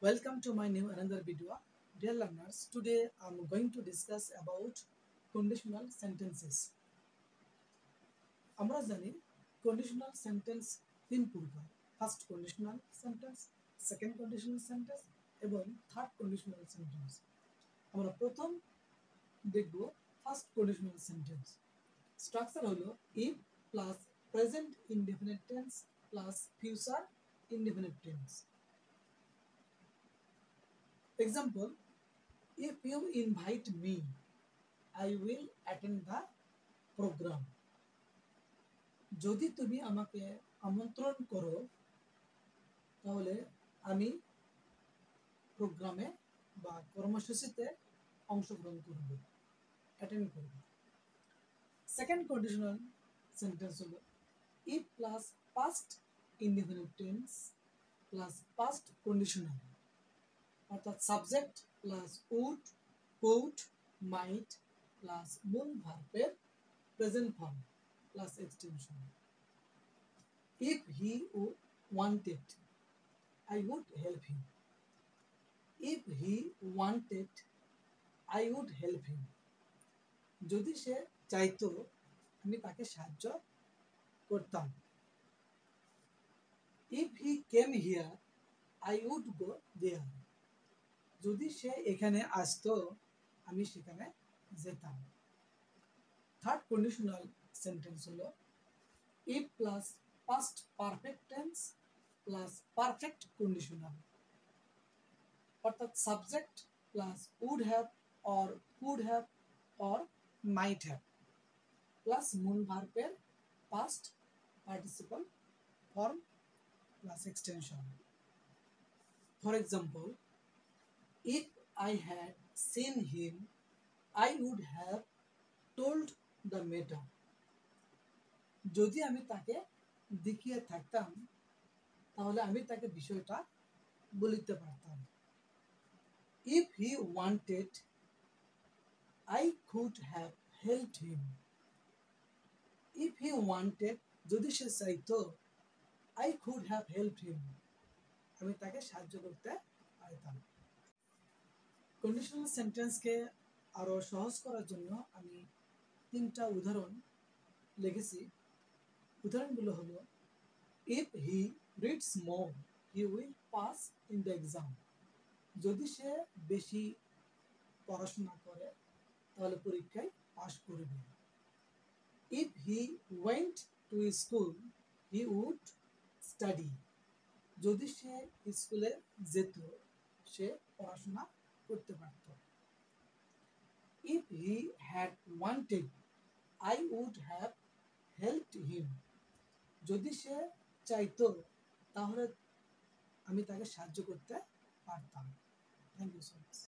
Welcome to my new another video. Dear learners, today I'm going to discuss about conditional sentences. আমরা জানি conditional sentence তিন প্রকার। First conditional sentence, second conditional sentence এবং third conditional sentence। আমরা প্রথম দেখব first conditional sentence। Structure হলো if plus present indefinite tense plus future indefinite tense. Example, if you invite me, I will attend the program. যদি তুমি আমাকে আমন্ত্রণ করো তাহলে আমি প্রোগ্রামে বা কর্মসূচিতে অংশগ্রহণ করব, অ্যাটেন্ড করব। সেকেন্ড কন্ডিশনাল সেন্টেন্স হলো if plus past indefinite tense plus past conditional, অর্থাৎ subject plus would, could, might plus মূল ভার্বের present form plus extension. If he wanted, I would help him. If he wanted, I would help him. যদি সে চাইতো আমি তাকে সাহায্য করতাম। If he came here, I would go there. যদি সে এখানে আসতো আমি সেখানে যেতাম। থার্ড কন্ডিশনাল সেন্টেন্স হলো if plus past perfect tense plus perfect conditional, অর্থাৎ subject plus would have or could have or might have plus মূল ভার্বের past participle form plus extension. For example, if I had seen him, I would have told the matter. যদি আমি তাকে দেখিয়ে থাকতাম তাহলে আমি তাকে বিষয়টা বলিতে পারতাম। If he wanted, I could have helped him. If he wanted, যদি সে চাইতো, I could have helped him. আমি তাকে সাহায্য করতে পারতাম। কন্ডিশনাল সেন্টেন্সকে আরো সহজ করার জন্য আমি তিনটা উদাহরণ লিখেছি। উদাহরণগুলো হলো if he reads more, he will pass in the exam. যদি সে বেশি পড়াশোনা করে তাহলে পরীক্ষায় পাস করবে। if he went to school, he would study. যদি সে স্কুলে যেত সে পড়াশোনা করতে পারত। if he had wanted, I would have helped him. যদি সে চাইতো তাহলে আমি তাকে সাহায্য করতে পারতাম। Thank you so much.